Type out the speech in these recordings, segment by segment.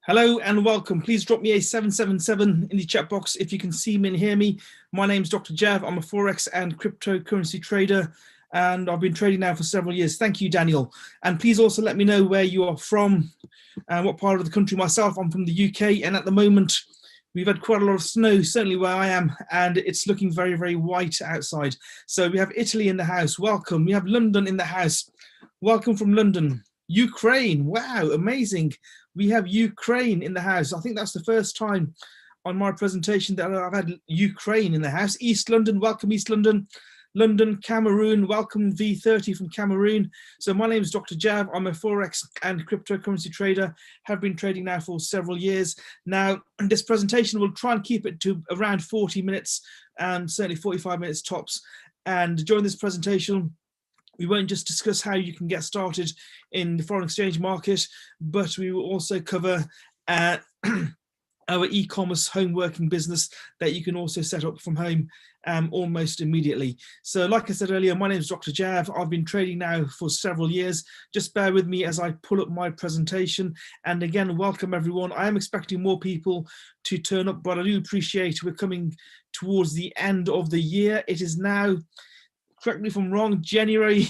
Hello and welcome. Please drop me a 777 in the chat box if you can see me and hear me. My name is Dr. Jav. I'm a Forex and cryptocurrency trader, and I've been trading now for several years. Thank you, Daniel. And please also let me know where you are from and what part of the country. Myself, I'm from the UK, and at the moment, we've had quite a lot of snow, certainly where I am, and it's looking very, very white outside. So we have Italy in the house. Welcome. We have London in the house. Welcome from London. Ukraine. Wow, amazing. We have Ukraine in the house. I think that's the first time on my presentation that I've had Ukraine in the house. East London, welcome East London. London, Cameroon, welcome V30 from Cameroon. So my name is Dr. Jav. I'm a Forex and cryptocurrency trader, have been trading now for several years. Now, this presentation will try and keep it to around 40 minutes and certainly 45 minutes tops. And during this presentation, we won't just discuss how you can get started in the foreign exchange market, but we will also cover our e-commerce home working business that you can also set up from home almost immediately. So like I said earlier, my name is Dr. Jav. I've been trading now for several years. Just bear with me as I pull up my presentation. And again, welcome everyone. I am expecting more people to turn up, but I do appreciate we're coming towards the end of the year. It is now, correct me if I'm wrong, December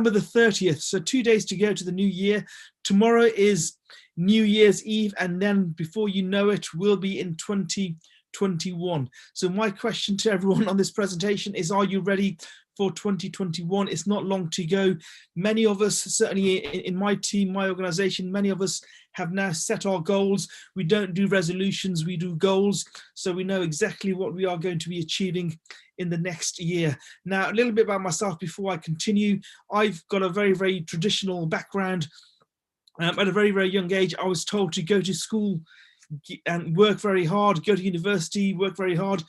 the 30th. So 2 days to go to the new year. Tomorrow is New Year's Eve, and then before you know it, we'll be in 2021. So my question to everyone on this presentation is, are you ready for 2021? It's not long to go. Many of us, certainly in my team, my organization, many of us have now set our goals. We don't do resolutions, we do goals. So we know exactly what we are going to be achieving in the next year. Now, a little bit about myself before I continue. I've got a very, very traditional background. At a very, very young age, I was told to go to school and work very hard, go to university, work very hard,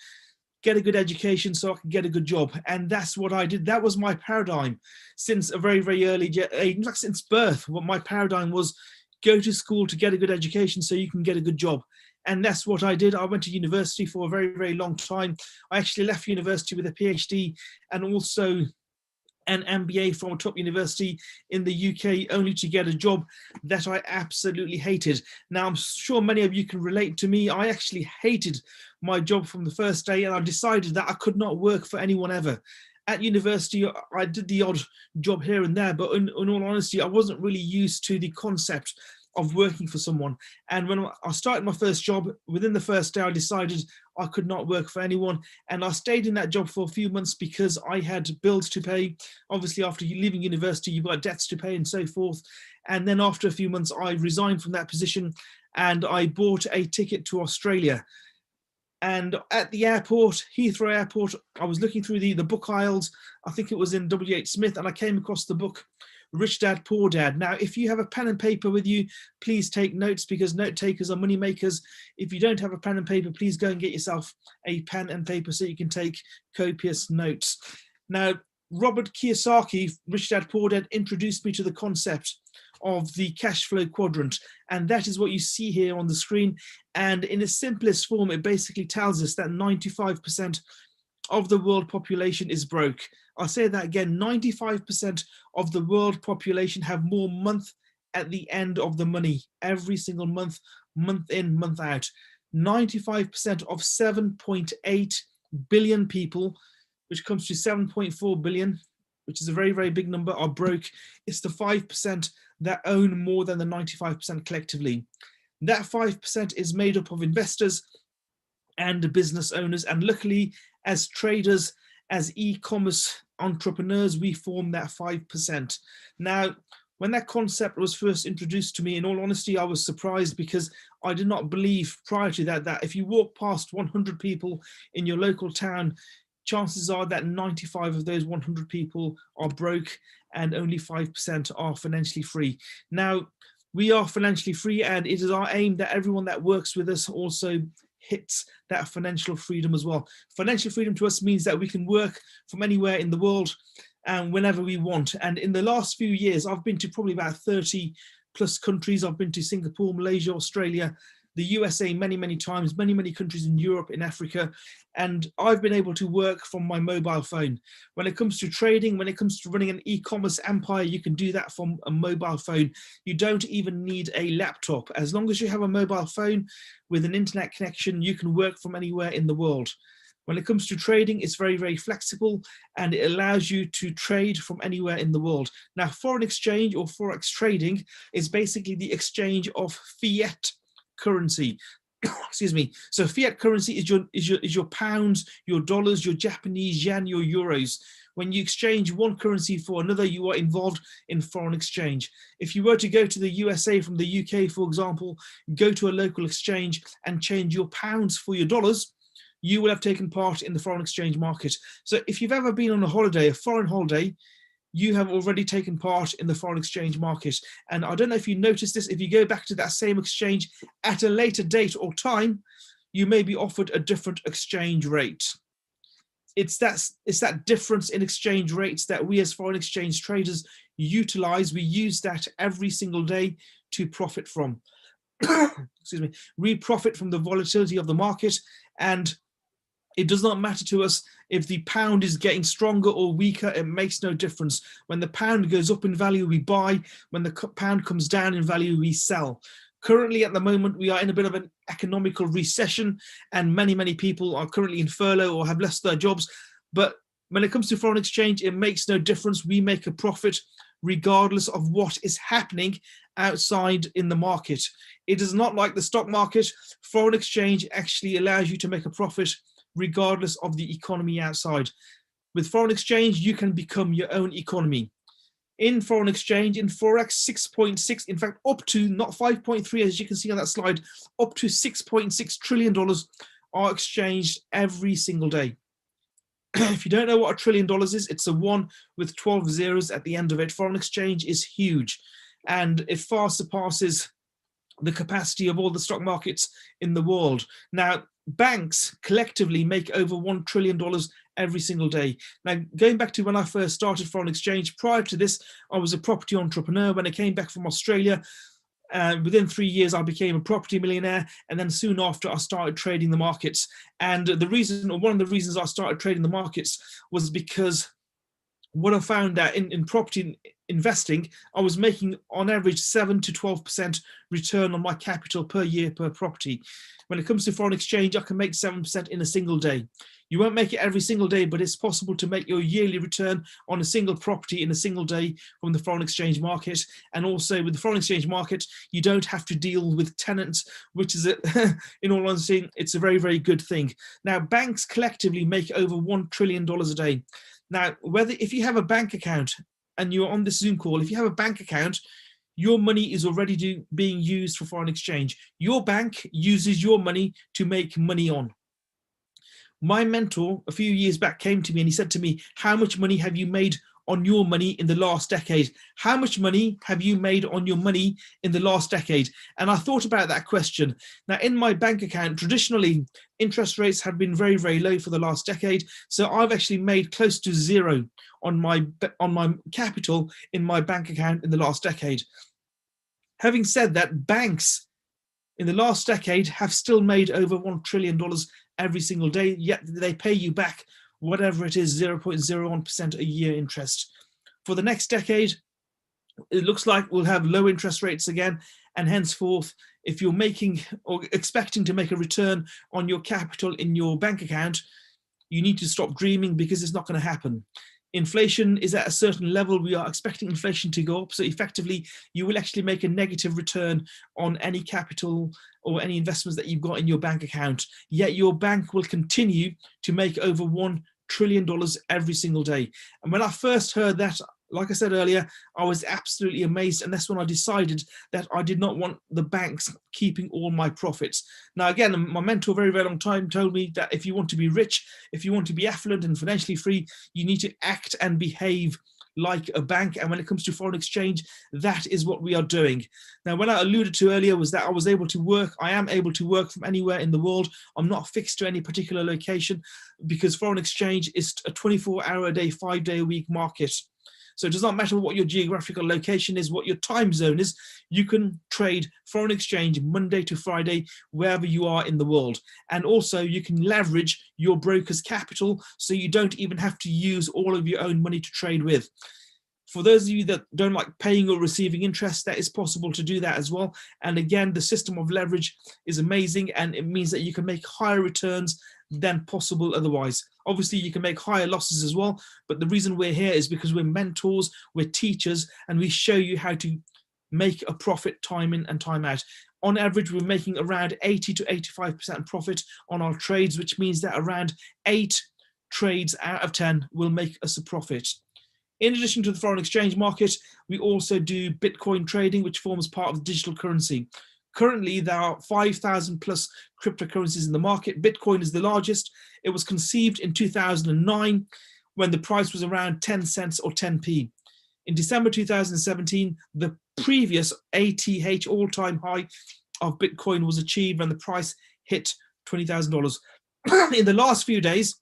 get a good education so I can get a good job. And that's what I did. That was my paradigm since a very, very early age. In fact, since birth, what my paradigm was: go to school to get a good education so you can get a good job. And that's what I did. I went to university for a very, very long time. I actually left university with a PhD and also an MBA from a top university in the UK, only to get a job that I absolutely hated. Now, I'm sure many of you can relate to me. I actually hated my job from the first day, and I decided that I could not work for anyone ever. At university, I did the odd job here and there, but in all honesty, I wasn't really used to the concept of working for someone. And when I started my first job, within the first day, I decided I could not work for anyone. And I stayed in that job for a few months because I had bills to pay. Obviously, after leaving university, you've got debts to pay and so forth. And then after a few months, I resigned from that position and I bought a ticket to Australia. And at the airport, Heathrow Airport, I was looking through the book aisles. I think it was in W.H. Smith, and I came across the book Rich Dad, Poor Dad. Now, if you have a pen and paper with you, please take notes, because note takers are money makers. If you don't have a pen and paper, please go and get yourself a pen and paper so you can take copious notes. Now, Robert Kiyosaki, Rich Dad, Poor Dad, introduced me to the concept of the cash flow quadrant. And that is what you see here on the screen. And in its simplest form, it basically tells us that 95% of the world population is broke. I'll say that again, 95% of the world population have more month at the end of the money, every single month, month in, month out. 95% of 7.8 billion people, which comes to 7.4 billion, which is a very, very big number, are broke. It's the 5% that own more than the 95% collectively. That 5% is made up of investors and business owners. And luckily, as traders, as e-commerce entrepreneurs, we form that 5%. Now, when that concept was first introduced to me, in all honesty, I was surprised, because I did not believe prior to that if you walk past 100 people in your local town, chances are that 95 of those 100 people are broke and only 5% are financially free. Now, we are financially free, and it is our aim that everyone that works with us also hits that financial freedom as well. Financial freedom to us means that we can work from anywhere in the world and whenever we want. And in the last few years, I've been to probably about 30 plus countries. I've been to Singapore, Malaysia, Australia, the USA many times, many countries in Europe, in Africa, and I've been able to work from my mobile phone. When it comes to trading, when it comes to running an e-commerce empire, you can do that from a mobile phone. You don't even need a laptop. As long as you have a mobile phone with an internet connection, you can work from anywhere in the world. When it comes to trading, it's very flexible, and it allows you to trade from anywhere in the world. Now, foreign exchange or forex trading is basically the exchange of fiat currency. Excuse me. So fiat currency is your pounds, your dollars, your Japanese yen, your euros. When you exchange one currency for another, you are involved in foreign exchange. If you were to go to the USA from the UK, for example, go to a local exchange and change your pounds for your dollars, you will have taken part in the foreign exchange market. So if you've ever been on a holiday, a foreign holiday, you have already taken part in the foreign exchange market. And I don't know if you noticed this, if you go back to that same exchange at a later date or time, you may be offered a different exchange rate. It's that difference in exchange rates that we as foreign exchange traders utilize. We use that every single day to profit from. Excuse me. We profit from the volatility of the market, and it does not matter to us if the pound is getting stronger or weaker. It makes no difference. When the pound goes up in value, we buy. When the pound comes down in value, we sell. Currently, at the moment, we are in a bit of an economical recession, and many people are currently in furlough or have lost their jobs. But when it comes to foreign exchange, it makes no difference. We make a profit regardless of what is happening outside in the market. It is not like the stock market. Foreign exchange actually allows you to make a profit regardless of the economy outside. With foreign exchange, you can become your own economy. In foreign exchange, in Forex, 6.6, in fact, up to, not 5.3, as you can see on that slide, up to $6.6 trillion are exchanged every single day. If you don't know what $1 trillion is, it's a 1 with 12 zeros at the end of it. Foreign exchange is huge, and it far surpasses the capacity of all the stock markets in the world. Now, banks collectively make over $1 trillion every single day. Now, going back to when I first started foreign exchange, prior to this, I was a property entrepreneur. When I came back from Australia, within 3 years, I became a property millionaire. And then soon after, I started trading the markets. And the reason, or one of the reasons I started trading the markets was because what I found that in property investing, I was making on average 7 to 12% return on my capital per year per property. When it comes to foreign exchange, I can make 7% in a single day. You won't make it every single day, but it's possible to make your yearly return on a single property in a single day from the foreign exchange market. And also with the foreign exchange market, you don't have to deal with tenants, which is, in all honesty, it's a very good thing. Now, banks collectively make over $1 trillion a day. Now, if you have a bank account and you're on this Zoom call, if you have a bank account, your money is already being used for foreign exchange. Your bank uses your money to make money on. My mentor a few years back came to me and he said to me, how much money have you made on your money in the last decade? How much money have you made on your money in the last decade? And I thought about that question. Now, in my bank account, traditionally, interest rates have been very low for the last decade. So I've actually made close to zero on my capital in my bank account in the last decade. Having said that, banks in the last decade have still made over $1 trillion every single day, yet they pay you back whatever it is, 0.01% a year interest. For the next decade, it looks like we'll have low interest rates again, and henceforth, if you're making or expecting to make a return on your capital in your bank account, you need to stop dreaming, because it's not going to happen. Inflation is at a certain level. We are expecting inflation to go up. So effectively, you will actually make a negative return on any capital or any investments that you've got in your bank account. Yet your bank will continue to make over $1 trillion every single day. And when I first heard that, like I said earlier, I was absolutely amazed. And that's when I decided that I did not want the banks keeping all my profits. Now, again, my mentor very long time told me that if you want to be rich, if you want to be affluent and financially free, you need to act and behave like a bank. And when it comes to foreign exchange, that is what we are doing. Now, when I alluded to earlier was that I was able to work, I am able to work from anywhere in the world. I'm not fixed to any particular location, because foreign exchange is a 24-hour-a-day, 5-day-a-week market. So it does not matter what your geographical location is, what your time zone is, you can trade foreign exchange Monday to Friday, wherever you are in the world. And also you can leverage your broker's capital, so you don't even have to use all of your own money to trade with. For those of you that don't like paying or receiving interest, that is possible to do that as well. And again, the system of leverage is amazing, and it means that you can make higher returns than possible otherwise. Obviously, you can make higher losses as well, but the reason we're here is because we're mentors, we're teachers, and we show you how to make a profit time in and time out. On average, we're making around 80 to 85% profit on our trades, which means that around 8 trades out of 10 will make us a profit. In addition to the foreign exchange market, we also do Bitcoin trading, which forms part of the digital currency. Currently, there are 5,000 plus cryptocurrencies in the market. Bitcoin is the largest. It was conceived in 2009 when the price was around 10 cents or 10p. In December 2017, the previous ATH all-time high of Bitcoin was achieved when the price hit $20,000. In the last few days,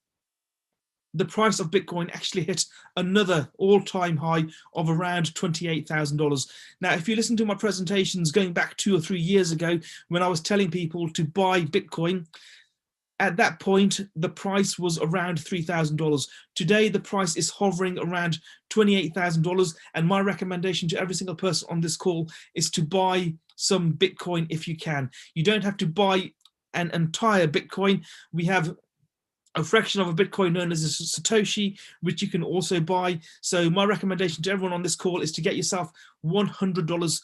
the price of Bitcoin actually hit another all-time high of around $28,000. Now, if you listen to my presentations going back 2 or 3 years ago, when I was telling people to buy Bitcoin, at that point, the price was around $3,000. Today, the price is hovering around $28,000. And my recommendation to every single person on this call is to buy some Bitcoin if you can. You don't have to buy an entire Bitcoin. We have a fraction of a Bitcoin known as a Satoshi, which you can also buy. So my recommendation to everyone on this call is to get yourself $100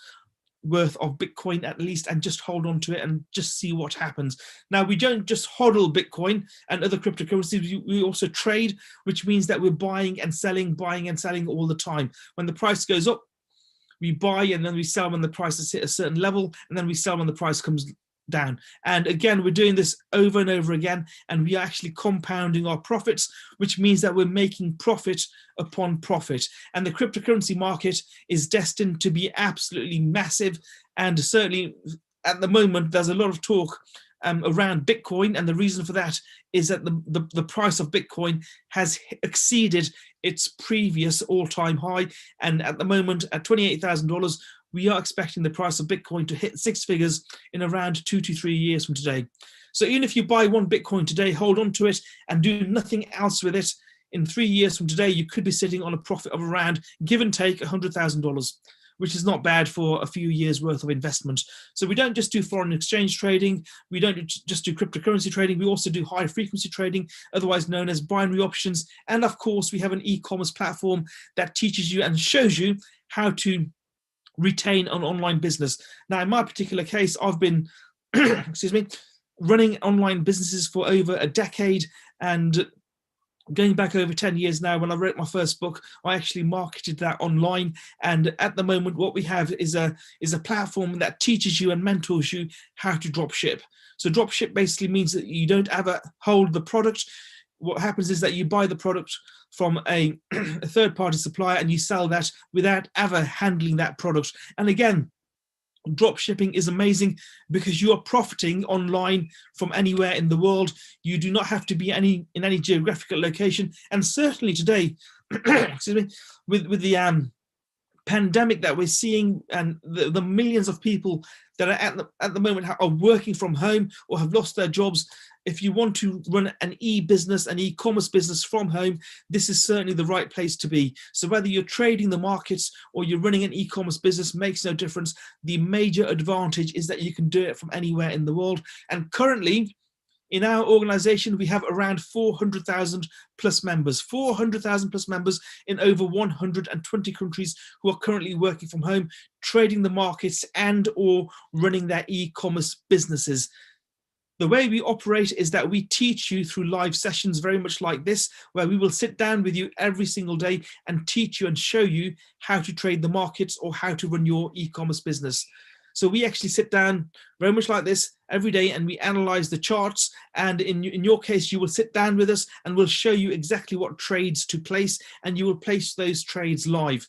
worth of Bitcoin at least, and just hold on to it and just see what happens. Now, we don't just hodl Bitcoin and other cryptocurrencies, we also trade, which means that we're buying and selling all the time. When the price goes up, we buy, and then we sell when the price has hit a certain level, and then we sell when the price comes down. And again, we're doing this over and over again, and we are actually compounding our profits, which means that we're making profit upon profit. And the cryptocurrency market is destined to be absolutely massive. And certainly at the moment, there's a lot of talk around Bitcoin, and the reason for that is that the price of Bitcoin has exceeded its previous all-time high, and at the moment at $28,000, we are expecting the price of Bitcoin to hit 6 figures in around 2 to 3 years from today. So even if you buy one Bitcoin today, hold on to it and do nothing else with it, in 3 years from today, you could be sitting on a profit of around, give and take, $100,000, which is not bad for a few years worth of investment. So we don't just do foreign exchange trading. We don't just do cryptocurrency trading. We also do high frequency trading, otherwise known as binary options. And of course, we have an e-commerce platform that teaches you and shows you how to retain an online business. Now, in my particular case, I've been, excuse me, running online businesses for over a decade, and going back over 10 years now, when I wrote my first book, I actually marketed that online. And at the moment, what we have is a platform that teaches you and mentors you how to drop ship. So drop ship basically means that you don't ever hold the product. What happens is that you buy the product from a third-party supplier and you sell that without ever handling that product. And again, drop shipping is amazing because you are profiting online from anywhere in the world. You do not have to be in any geographical location. And certainly today, excuse me, with the pandemic that we're seeing, and the millions of people that are at the moment are working from home or have lost their jobs, if you want to run an e-business, an e-commerce business from home, this is certainly the right place to be. So whether you're trading the markets or you're running an e-commerce business, makes no difference. The major advantage is that you can do it from anywhere in the world. And currently, in our organization, we have around 400,000 plus members, 400,000 plus members in over 120 countries who are currently working from home, trading the markets and or running their e-commerce businesses. The way we operate is that we teach you through live sessions very much like this, where we will sit down with you every single day and teach you and show you how to trade the markets or how to run your e-commerce business. So we actually sit down very much like this every day and we analyze the charts. And in your case, you will sit down with us and we'll show you exactly what trades to place, and you will place those trades live.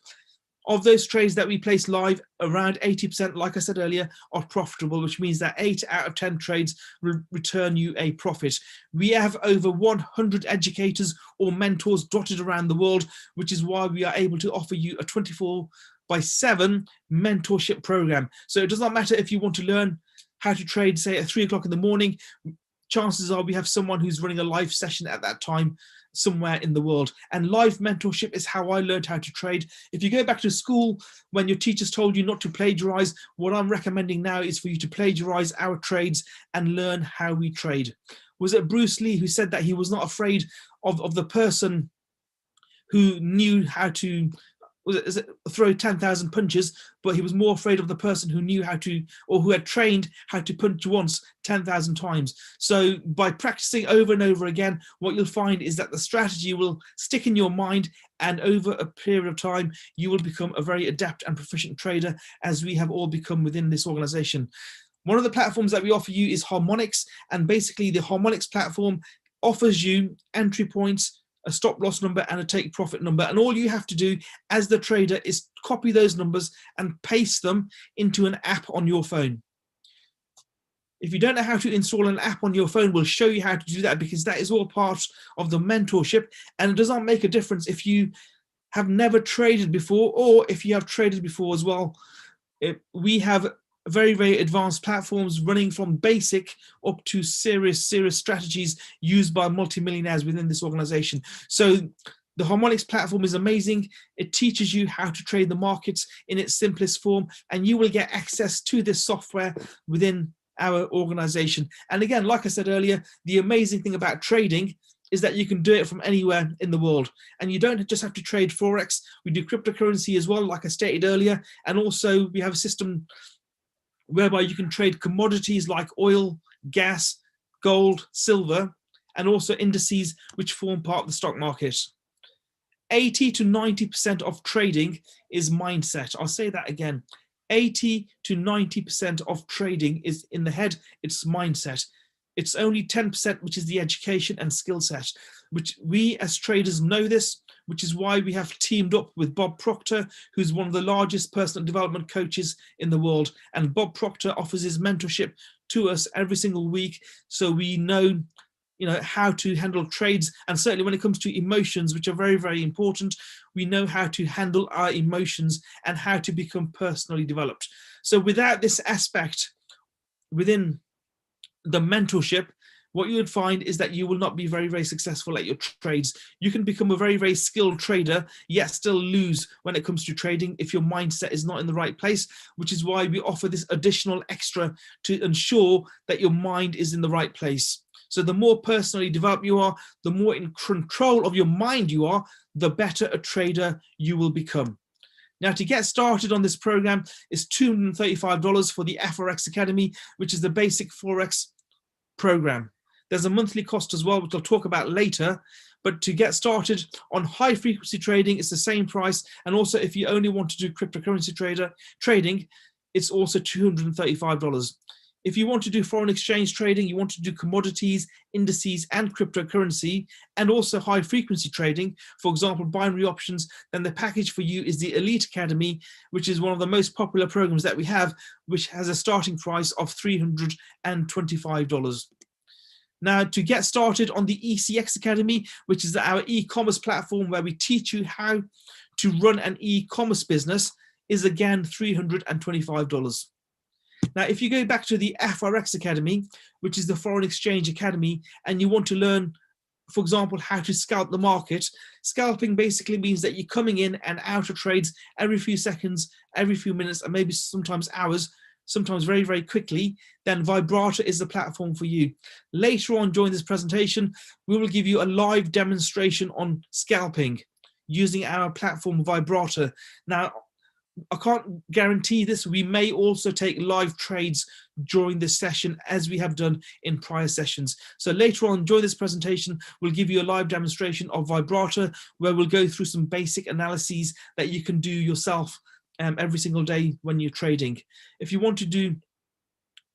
Of those trades that we place live, around 80%, like I said earlier, are profitable, which means that 8 out of 10 trades will return you a profit. We have over 100 educators or mentors dotted around the world, which is why we are able to offer you a 24/7 mentorship program. So it does not matter if you want to learn how to trade, say at 3 o'clock in the morning, chances are we have someone who's running a live session at that time somewhere in the world. And live mentorship is how I learned how to trade. If you go back to school when your teachers told you not to plagiarize, what I'm recommending now is for you to plagiarize our trades and learn how we trade. Was it Bruce Lee who said that he was not afraid of the person who knew how to throw 10,000 punches, but he was more afraid of the person who knew how to, or who had trained how to punch once 10,000 times. So by practicing over and over again, what you'll find is that the strategy will stick in your mind, and over a period of time, you will become a very adept and proficient trader, as we have all become within this organization. One of the platforms that we offer you is Harmonics, and basically the Harmonics platform offers you entry points, a stop loss number and a take profit number, and all you have to do as the trader is copy those numbers and paste them into an app on your phone. If you don't know how to install an app on your phone, we'll show you how to do that, because that is all part of the mentorship, and it does not make a difference if you have never traded before or if you have traded before as well. We have very, very advanced platforms running from basic up to serious strategies used by multimillionaires within this organization. So the Harmonics platform is amazing. It teaches you how to trade the markets in its simplest form, and you will get access to this software within our organization. And again, like I said earlier, the amazing thing about trading is that you can do it from anywhere in the world. And you don't just have to trade Forex. We do cryptocurrency as well, like I stated earlier. And also we have a system whereby you can trade commodities like oil, gas, gold, silver, and also indices which form part of the stock market. 80 to 90% of trading is mindset. I'll say that again. 80 to 90% of trading is in the head, it's mindset. It's only 10% which is the education and skill set, which we as traders know this, which is why we have teamed up with Bob Proctor, who's one of the largest personal development coaches in the world. And Bob Proctor offers his mentorship to us every single week, so we know, how to handle trades. And certainly when it comes to emotions, which are very, very important, we know how to handle our emotions and how to become personally developed. So without this aspect within the mentorship, what you would find is that you will not be very, very successful at your trades. You can become a very, very skilled trader, yet still lose when it comes to trading if your mindset is not in the right place, which is why we offer this additional extra to ensure that your mind is in the right place. So the more personally developed you are, the more in control of your mind you are, the better a trader you will become. Now, to get started on this program is $235 for the FOREX Academy, which is the basic Forex program. There's a monthly cost as well, which I'll talk about later. But to get started on high frequency trading, it's the same price. And also, if you only want to do cryptocurrency trading, it's also $235. If you want to do foreign exchange trading, you want to do commodities, indices, and cryptocurrency, and also high frequency trading, for example, binary options, then the package for you is the Elite Academy, which is one of the most popular programs that we have, which has a starting price of $325. Now, to get started on the ECX Academy, which is our e-commerce platform where we teach you how to run an e-commerce business, is again $325. Now, if you go back to the FOREX Academy, which is the Foreign Exchange Academy, and you want to learn, for example, how to scalp the market, scalping basically means that you're coming in and out of trades every few seconds, every few minutes, and maybe sometimes hours, sometimes very, very quickly, then Vibrator is the platform for you. Later on during this presentation, we will give you a live demonstration on scalping using our platform Vibrator. Now, I can't guarantee this. We may also take live trades during this session, as we have done in prior sessions. So later on during this presentation, we'll give you a live demonstration of Vibrator, where we'll go through some basic analyses that you can do yourself every single day when you're trading. If you want to do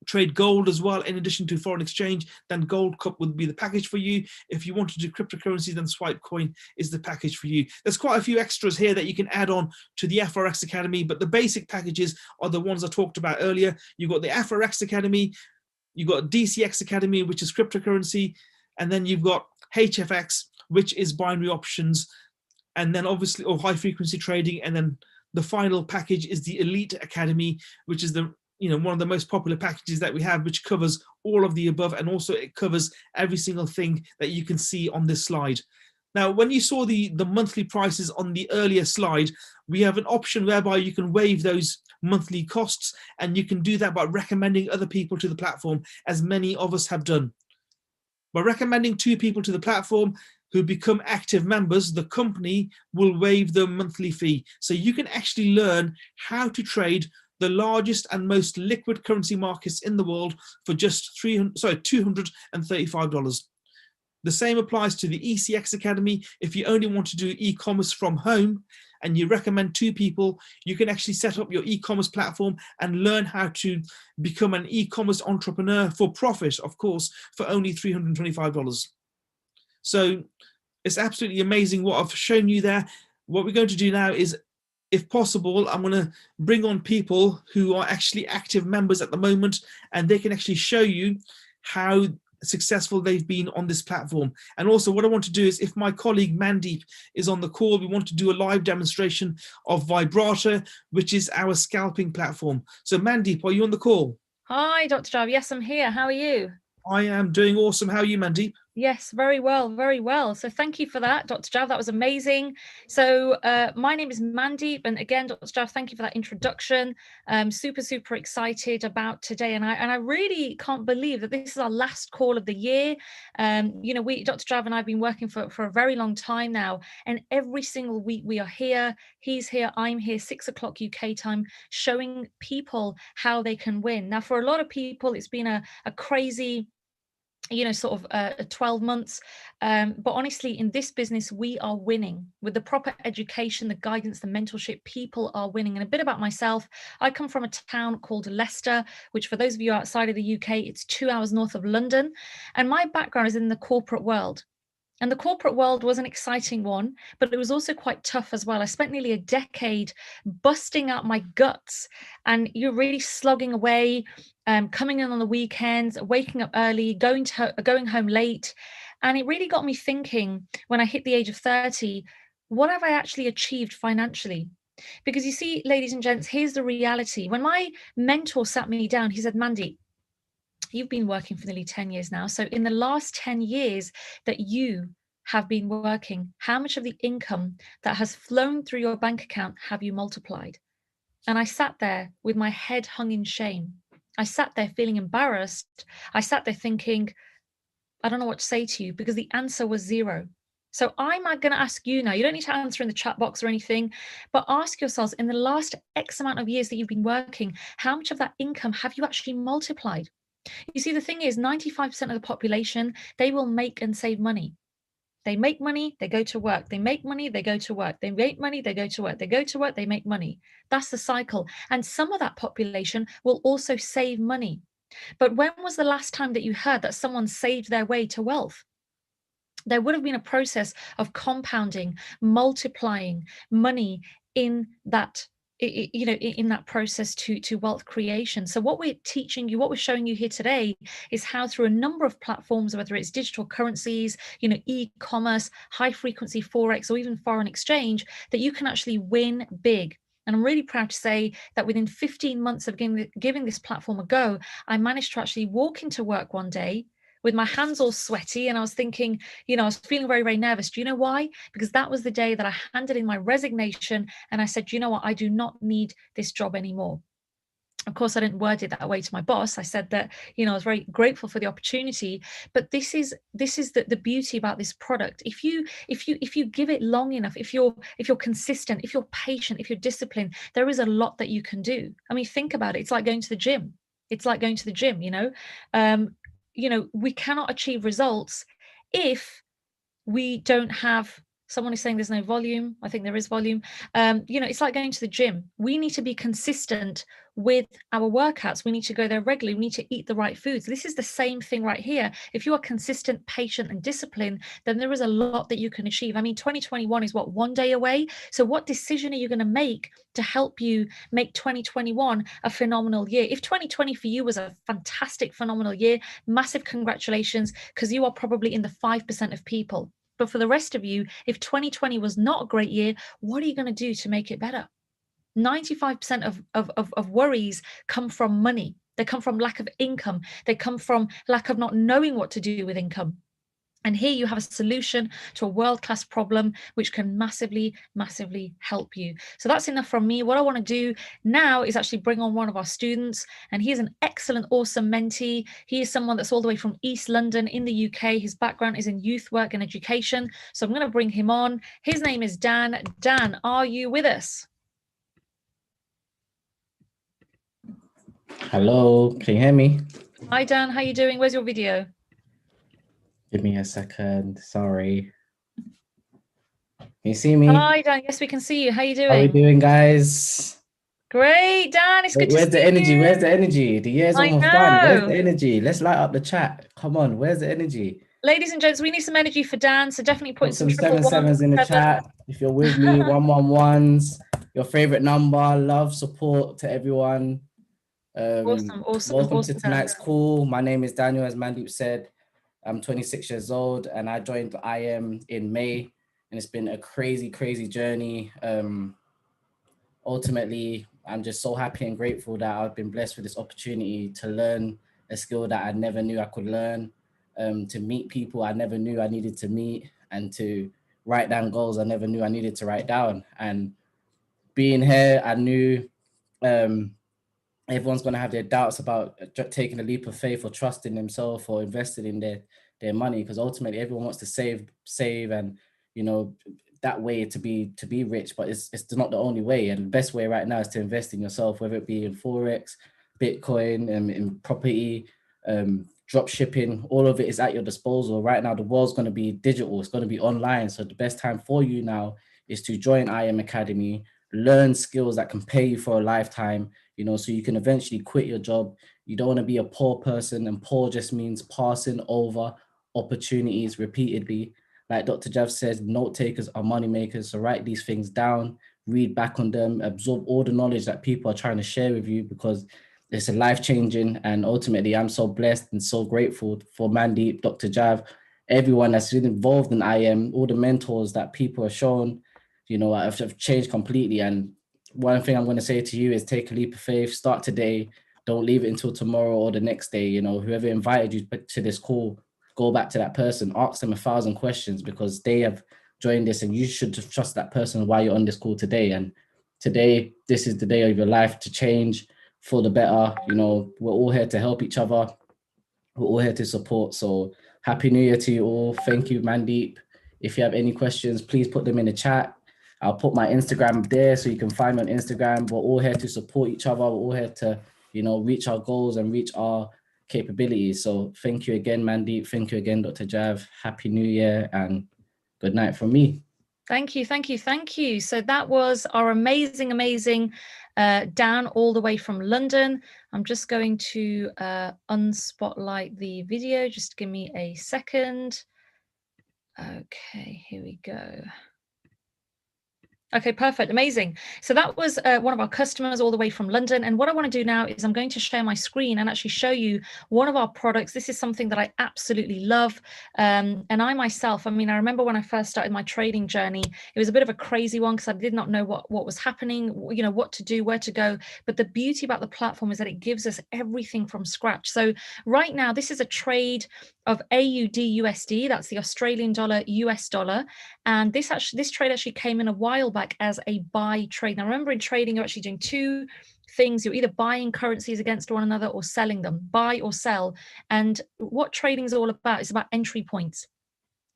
trade gold as well, in addition to foreign exchange, then Gold Cup would be the package for you. If you want to do cryptocurrency, then Swipe Coin is the package for you. There's quite a few extras here that you can add on to the FOREX Academy, but the basic packages are the ones I talked about earlier. You've got the FOREX Academy, you've got DCX Academy, which is cryptocurrency, and then you've got HFX, which is binary options, and then obviously, or high frequency trading, and then the final package is the Elite Academy, which is the one of the most popular packages that we have, which covers all of the above, and also it covers every single thing that you can see on this slide. Now, when you saw the monthly prices on the earlier slide, we have an option whereby you can waive those monthly costs, and you can do that by recommending other people to the platform, as many of us have done. By recommending 2 people to the platform who become active members, the company will waive the monthly fee. So you can actually learn how to trade the largest and most liquid currency markets in the world for just $235. The same applies to the ECX Academy. If you only want to do e-commerce from home and you recommend 2 people, you can actually set up your e-commerce platform and learn how to become an e-commerce entrepreneur for profit, of course, for only $325. So it's absolutely amazing what I've shown you there. What we're going to do now is, if possible, I'm going to bring on people who are actually active members at the moment, and they can actually show you how successful they've been on this platform. And also what I want to do is, if my colleague Mandeep is on the call, we want to do a live demonstration of Vibrator, which is our scalping platform. So Mandeep, are you on the call? Hi, Dr. Jav. Yes, I'm here. How are you? I am doing awesome. How are you, Mandeep? Yes, very well, very well. So thank you for that, Dr. Jav. That was amazing. So my name is Mandeep, and again, Dr. Jav, thank you for that introduction. Super excited about today, and I really can't believe that this is our last call of the year. Dr. Jav and I have been working for a very long time now, and every single week we are here. He's here, I'm here, 6 o'clock UK time, showing people how they can win. Now, for a lot of people, it's been a crazy 12 months. But honestly, in this business, we are winning with the proper education, the guidance, the mentorship. People are winning. And a bit about myself, I come from a town called Leicester, which for those of you outside of the UK, it's 2 hours north of London. And my background is in the corporate world. And the corporate world was an exciting one, but it was also quite tough as well. I spent nearly a decade busting out my guts, and you're really slogging away, coming in on the weekends, waking up early, going home late. And it really got me thinking, when I hit the age of 30, what have I actually achieved financially? Because you see, ladies and gents, here's the reality. When my mentor sat me down, he said, Mandy, you've been working for nearly 10 years now. So in the last 10 years that you have been working, how much of the income that has flown through your bank account have you multiplied? And I sat there with my head hung in shame. I sat there feeling embarrassed. I sat there thinking, I don't know what to say to you, because the answer was 0. So I'm going to ask you now, you don't need to answer in the chat box or anything, but ask yourselves, in the last X amount of years that you've been working, how much of that income have you actually multiplied? You see, the thing is, 95% of the population, they will make and save money. They make money, they go to work. They make money, they go to work. They make money, they go to work. They go to work, they make money. That's the cycle. And some of that population will also save money. But when was the last time that you heard that someone saved their way to wealth? There would have been a process of compounding, multiplying money in that in that process to wealth creation. So what we're teaching you, what we're showing you here today, is how through a number of platforms, whether it's digital currencies, e-commerce, high frequency forex, or even foreign exchange, that you can actually win big. And I'm really proud to say that within 15 months of giving this platform a go, I managed to actually walk into work one day with my hands all sweaty, and I was thinking, I was feeling very, very nervous. Do you know why? Because that was the day that I handed in my resignation, and I said, you know what, I do not need this job anymore. Of course, I didn't word it that way to my boss. I said that, I was very grateful for the opportunity, but this is the beauty about this product. If you give it long enough, if you're consistent, if you're patient, if you're disciplined, there is a lot that you can do. I mean, think about it. It's like going to the gym. We cannot achieve results if we don't have Someone is saying there's no volume. I think there is volume. You know, it's like going to the gym. We need to be consistent with our workouts. We need to go there regularly. We need to eat the right foods. This is the same thing right here. If you are consistent, patient, and disciplined, then there is a lot that you can achieve. I mean, 2021 is what, 1 day away? So what decision are you going to make to help you make 2021 a phenomenal year? If 2020 for you was a fantastic, phenomenal year, massive congratulations, because you are probably in the 5% of people. But for the rest of you, if 2020 was not a great year, what are you going to do to make it better? 95% of worries come from money. They come from lack of income. They come from lack of not knowing what to do with income. And here you have a solution to a world-class problem, which can massively, massively help you. So that's enough from me. What I want to do now is actually bring on one of our students, and he is an excellent, awesome mentee. He is someone that's all the way from East London in the UK. His background is in youth work and education. So I'm going to bring him on. His name is Dan. Dan, are you with us? Hello, can you hear me? Hi, Dan. How are you doing? Where's your video? Give me a second. Sorry. Can you see me? Hi, Dan. Yes, we can see you. How are you doing? How are we doing, guys? Great, Dan. It's good to see you. Where's the energy? Where's the energy? The year's I almost done. Where's know. the energy? Let's light up the chat. Come on, where's the energy? Ladies and gents, we need some energy for Dan, so definitely put Put some some triple ones sevens in the sevens. chat. If you're with me, 111s, your favorite number. Love, support to everyone. Awesome. Welcome Awesome, to tonight's call. My name is Daniel, as Mandeep said. I'm 26 years old and I joined IM in May, and it's been a crazy, crazy journey. Ultimately, I'm just so happy and grateful that I've been blessed with this opportunity to learn a skill that I never knew I could learn, to meet people I never knew I needed to meet, and to write down goals I never knew I needed to write down. And being here, I knew everyone's going to have their doubts about taking a leap of faith or trusting themselves or investing in their money, because ultimately everyone wants to save and, you know, that way to be rich, but it's not the only way. And the best way right now is to invest in yourself, whether it be in Forex, Bitcoin, in property, drop shipping. All of it is at your disposal right now. The world's going to be digital, it's going to be online. So the best time for you now is to join IM Academy, learn skills that can pay you for a lifetime, you know, so you can eventually quit your job. You don't want to be a poor person, and poor just means passing over opportunities repeatedly. Like Dr. Jav says, note takers are money makers. So write these things down, read back on them, absorb all the knowledge that people are trying to share with you, because it's a life-changing. And ultimately, I'm so blessed and so grateful for Mandeep, Dr. Jav, everyone that's been involved in IM, all the mentors that people have shown, you know, have changed completely. And one thing I'm going to say to you is take a leap of faith, start today. Don't leave it until tomorrow or the next day. You know, whoever invited you to this call, go back to that person, ask them 1,000 questions, because they have joined this, and you should trust that person while you're on this call today. And today, this is the day of your life to change for the better. You know, we're all here to help each other. We're all here to support. So happy New Year to you all. Thank you, Mandeep. If you have any questions, please put them in the chat. I'll put my Instagram there so you can find me on Instagram. We're all here to support each other. We're all here to, you know, reach our goals and reach our capabilities. So thank you again, Mandeep. Thank you again, Dr. Jav. Happy New Year and good night from me. Thank you, thank you, thank you. So that was our amazing, amazing Dan, all the way from London. I'm just going to unspotlight the video. Just give me a second. Okay, here we go. Okay, perfect. Amazing. So that was one of our customers all the way from London. And what I want to do now is I'm going to share my screen and actually show you one of our products. This is something that I absolutely love. And I myself, I mean, I remember when I first started my trading journey, it was a bit of a crazy one because I did not know what was happening, you know, what to do, where to go. But the beauty about the platform is that it gives us everything from scratch. So right now, this is a trade of AUD USD, that's the Australian dollar, US dollar. And this trade actually came in a while back as a buy trade. Now remember, in trading, you're actually doing two things. You're either buying currencies against one another or selling them, buy or sell. And what trading is all about, it's about entry points.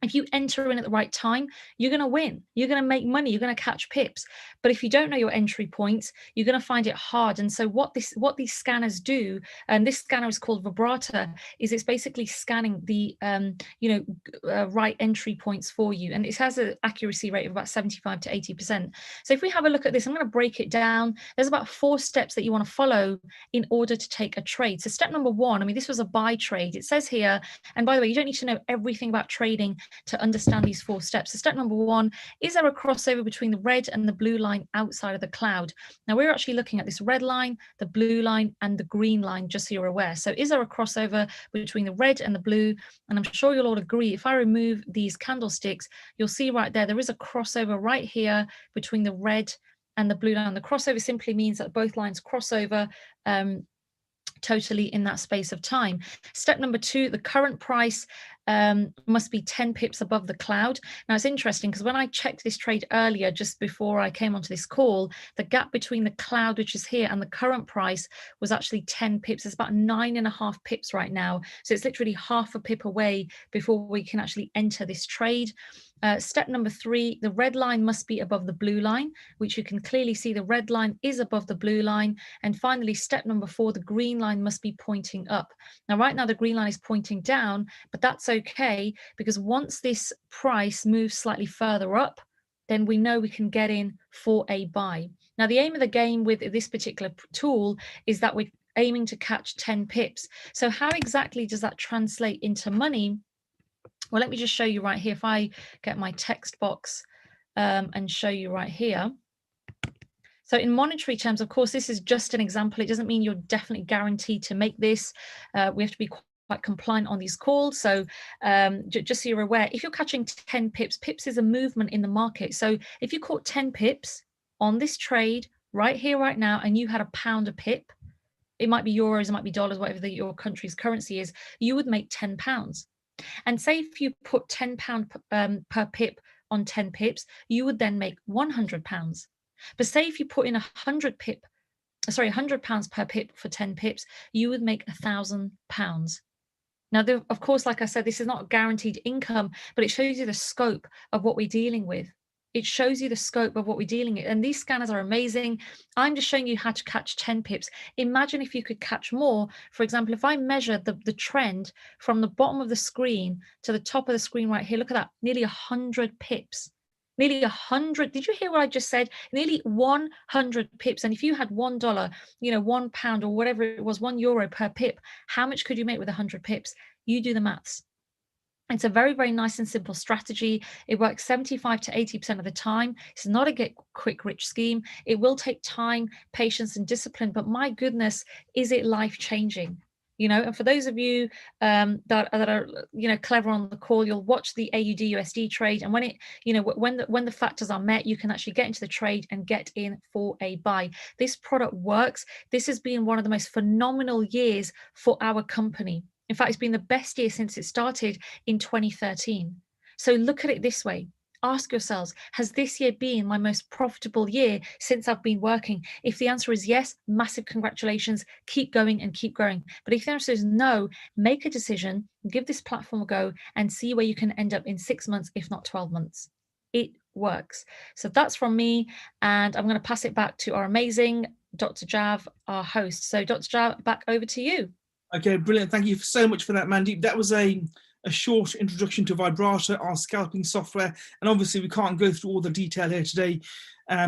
If you enter in at the right time, you're going to win. You're going to make money. You're going to catch pips. But if you don't know your entry points, you're going to find it hard. And so what these scanners do, and this scanner is called vibrator, is it's basically scanning the right entry points for you, and it has an accuracy rate of about 75 to 80%. So if we have a look at this, I'm going to break it down. There's about 4 steps that you want to follow in order to take a trade. So step number 1, I mean, this was a buy trade. It says here, and by the way, you don't need to know everything about trading to understand these 4 steps. So step number 1, is there a crossover between the red and the blue line outside of the cloud? Now we're actually looking at this red line, the blue line, and the green line, just so you're aware. So is there a crossover between the red and the blue? And I'm sure you'll all agree, if I remove these candlesticks, you'll see right there is a crossover right here between the red and the blue line. The crossover simply means that both lines cross over totally in that space of time. Step number 2, the current price must be 10 pips above the cloud. Now it's interesting because when I checked this trade earlier, just before I came onto this call, the gap between the cloud, which is here, and the current price was actually 10 pips. It's about 9.5 pips right now. So it's literally half a pip away before we can actually enter this trade. Step number 3, the red line must be above the blue line, which you can clearly see the red line is above the blue line. And finally, step number 4, the green line must be pointing up. Now, right now, the green line is pointing down, but that's okay, because once this price moves slightly further up, then we know we can get in for a buy. Now, the aim of the game with this particular tool is that we're aiming to catch 10 pips. So how exactly does that translate into money? Well, let me just show you right here. If I get my text box and show you right here. So in monetary terms, of course, this is just an example. It doesn't mean you're definitely guaranteed to make this. We have to be quite compliant on these calls. So just so you're aware, if you're catching 10 pips, pips is a movement in the market. So if you caught 10 pips on this trade right here, right now, and you had £1 a pip, it might be euros, it might be dollars, whatever your country's currency is, you would make £10. And say if you put £10 per pip on 10 pips, you would then make £100. But say if you put in £100 per pip for 10 pips, you would make £1,000. Now, of course, like I said, this is not guaranteed income, but it shows you the scope of what we're dealing with. It shows you the scope of what we're dealing with. And these scanners are amazing. I'm just showing you how to catch 10 pips. Imagine if you could catch more. For example, if I measure the trend from the bottom of the screen to the top of the screen right here, look at that, nearly 100 pips. Nearly 100. Did you hear what I just said? Nearly 100 pips. And if you had $1, £1 or whatever it was, €1 per pip, how much could you make with 100 pips? You do the maths. It's a very, very nice and simple strategy. It works 75 to 80% of the time. It's not a get quick rich scheme. It will take time, patience, and discipline, but my goodness, is it life changing? And for those of you that are clever on the call, you'll watch the AUD USD trade, and when it when the factors are met, you can actually get into the trade and get in for a buy. This product works. This has been one of the most phenomenal years for our company. In fact, it's been the best year since it started in 2013. So look at it this way. Ask yourselves, has this year been my most profitable year since I've been working? If the answer is yes, massive congratulations, keep going and keep growing. But if the answer is no, make a decision, give this platform a go, and see where you can end up in 6 months, if not 12 months. It works. So that's from me, and I'm going to pass it back to our amazing Dr. Jav, our host. So Dr. Jav, back over to you. Okay, brilliant. Thank you so much for that, Mandeep. That was a short introduction to Vibrator, our scalping software. And obviously we can't go through all the detail here today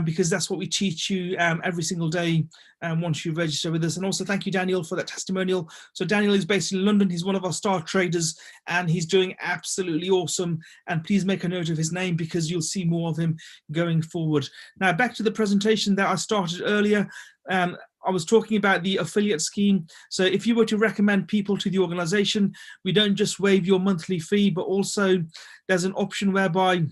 because that's what we teach you every single day once you register with us. And also thank you, Daniel, for that testimonial. So Daniel is based in London. He's one of our star traders and he's doing absolutely awesome. And please make a note of his name because you'll see more of him going forward. Now, back to the presentation that I started earlier. I was talking about the affiliate scheme. So if you were to recommend people to the organization, we don't just waive your monthly fee, but also there's an option whereby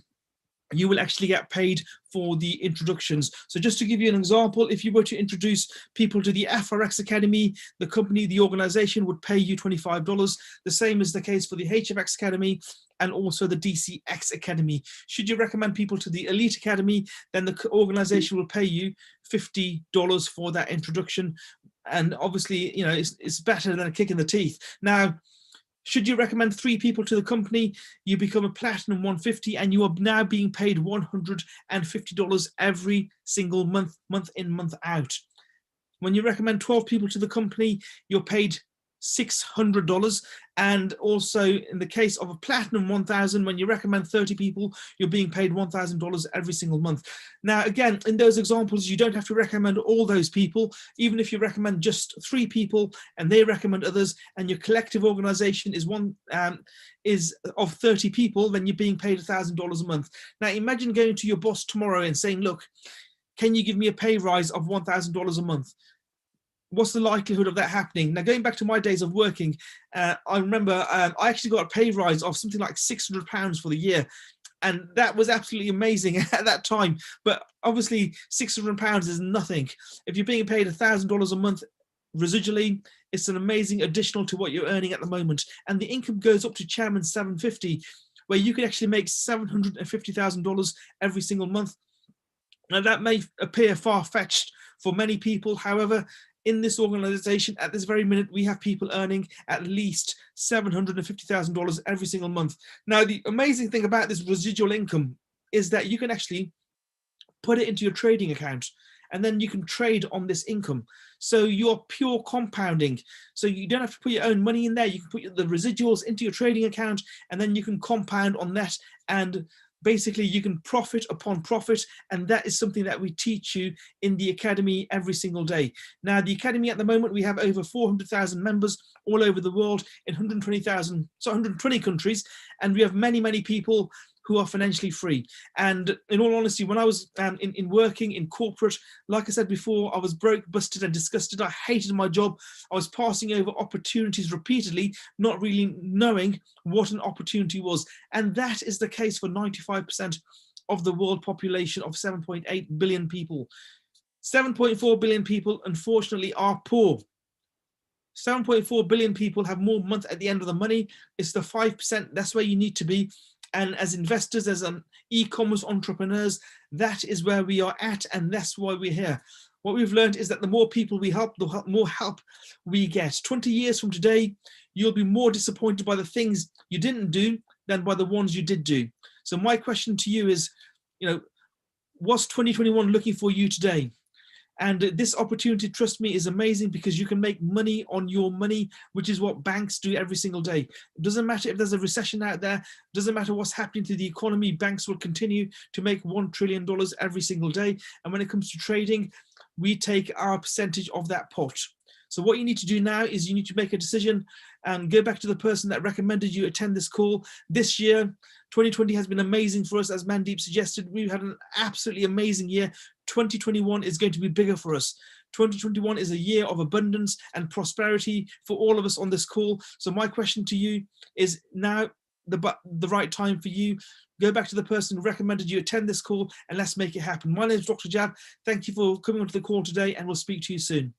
you will actually get paid for the introductions. So just to give you an example, if you were to introduce people to the FOREX Academy, the company, the organization would pay you $25. The same is the case for the HFX Academy and also the DCX Academy. Should you recommend people to the Elite Academy, then the organization will pay you $50 for that introduction. And obviously, it's better than a kick in the teeth. Now, Should you recommend 3 people to the company, you become a platinum 150, and you are now being paid $150 every single month, month in, month out. When you recommend 12 people to the company, you're paid $600. And also in the case of a platinum 1000, when you recommend 30 people, you're being paid $1,000 every single month. Now, again, in those examples, you don't have to recommend all those people. Even if you recommend just 3 people and they recommend others, and your collective organization is of 30 people, then you're being paid $1,000 a month. Now, imagine going to your boss tomorrow and saying, look, can you give me a pay rise of $1,000 a month? What's the likelihood of that happening? Now, going back to my days of working, I remember I actually got a pay rise of something like £600 for the year. And that was absolutely amazing at that time. But obviously, £600 is nothing. If you're being paid $1,000 a month residually, it's an amazing additional to what you're earning at the moment. And the income goes up to Chairman 750, where you could actually make $750,000 every single month. Now, that may appear far-fetched for many people. However, in this organization, at this very minute, we have people earning at least $750,000 every single month. Now, the amazing thing about this residual income is that you can actually put it into your trading account, and then you can trade on this income. So you're pure compounding. So you don't have to put your own money in there. You can put the residuals into your trading account, and then you can compound on that, and basically you can profit upon profit. And that is something that we teach you in the academy every single day. Now, the academy at the moment, we have over 400,000 members all over the world in 120 countries, and we have many, many people who are financially free. And in all honesty, when I was in working in corporate, like I said before, I was broke, busted and disgusted. I hated my job. I was passing over opportunities repeatedly, not really knowing what an opportunity was. And that is the case for 95% of the world population of 7.8 billion people. 7.4 billion people, unfortunately, are poor. 7.4 billion people have more month at the end of the money. It's the 5%. That's where you need to be. And as investors, as e-commerce entrepreneurs, that is where we are at, and that's why we're here. What we've learned is that the more people we help, the more help we get. 20 years from today, you'll be more disappointed by the things you didn't do than by the ones you did do. So my question to you is, what's 2021 looking for you today? And this opportunity, trust me, is amazing, because you can make money on your money, which is what banks do every single day. It doesn't matter if there's a recession out there, it doesn't matter what's happening to the economy, banks will continue to make $1 trillion every single day. And when it comes to trading, we take our percentage of that pot. So what you need to do now is you need to make a decision and go back to the person that recommended you attend this call. This year, 2020 has been amazing for us. As Mandeep suggested, we've had an absolutely amazing year. 2021 is going to be bigger for us. 2021 is a year of abundance and prosperity for all of us on this call. So my question to you is now the right time for you. Go back to the person who recommended you attend this call, and let's make it happen. My name is Dr. Jav. Thank you for coming onto the call today, and we'll speak to you soon.